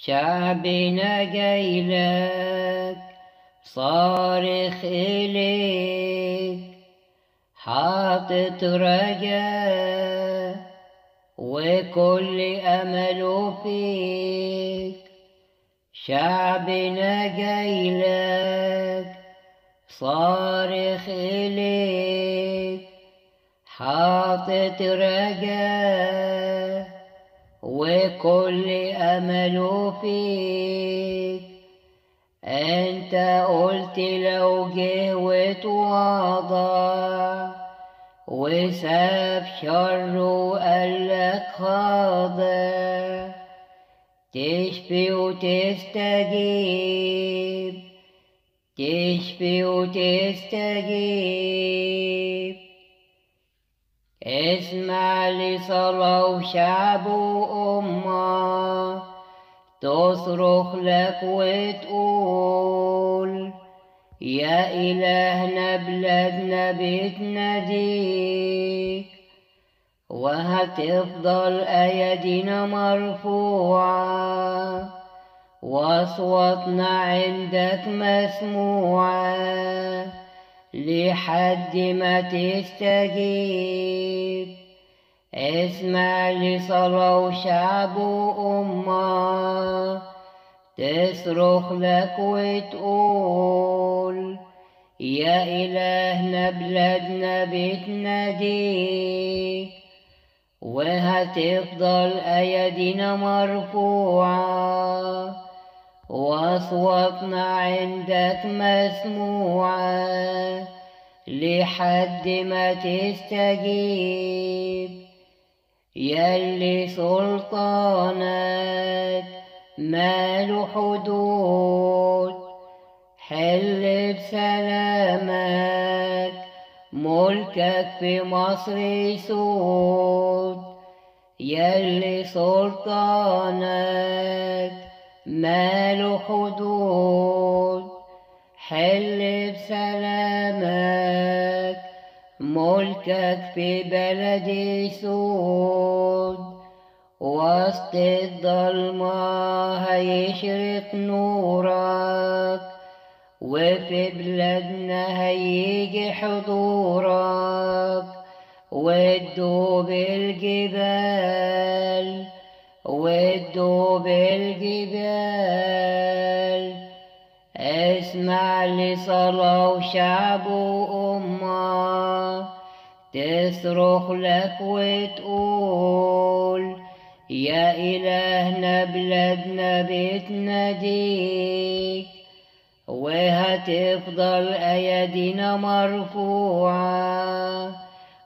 شعبنا جايلك صارخ إليك، حاطط رجاء وكل أمله فيك. شعبنا جايلك صارخ إليك، حاطط رجاء وكل أمله فيك. أنت قلت لو جه وتواضع وساب شره وقالك خاضع، تشفي وتستجيب، تشفي وتستجيب. اسمع لصلاة شعب وأمة تصرخ لك وتقول، يا إلهنا بلادنا بتناديك. وهتفضل أيدينا مرفوعة وأصواتنا عندك مسموعة لحد ما تستجيب. اسمع لصلاة شعب وأمة تصرخ لك وتقول، يا إلهنا بلادنا بتناديك. وهتفضل أيدينا مرفوعة وأصواتنا عندك مسموعة لحد ما تستجيب. يلي سلطانك ماله حدود، حل بسلامك ملكك في مصر يسود. يلي سلطانك ماله حدود، حل بسلامك ملكك في بلد يسود. وسط الظلمة هيشرق نورك، وفي بلادنا هيجي حضورك. وتدوب الجبال، وتدوب الجبال. اسمع لصلاة شعب وأمة تصرخ لك وتقول، يا إلهنا بلادنا بتناديك. وهتفضل أيدينا مرفوعة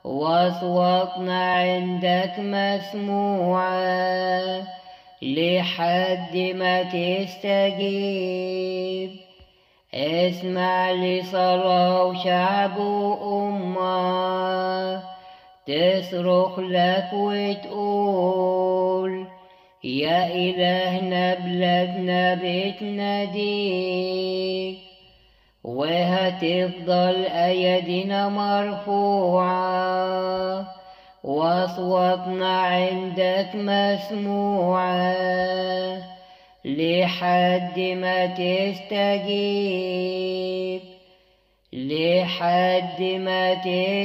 وأصواتنا عندك مسموعة لحد ما تستجيب. اسمع لصلاة شعب وأمة تصرخ لك وتقول، يا إلهنا بلادنا بتناديك. وهتفضل أيدينا مرفوعة وأصواتنا عندك مسموعة لحد ما تستجيب، لحد ما تستجيب.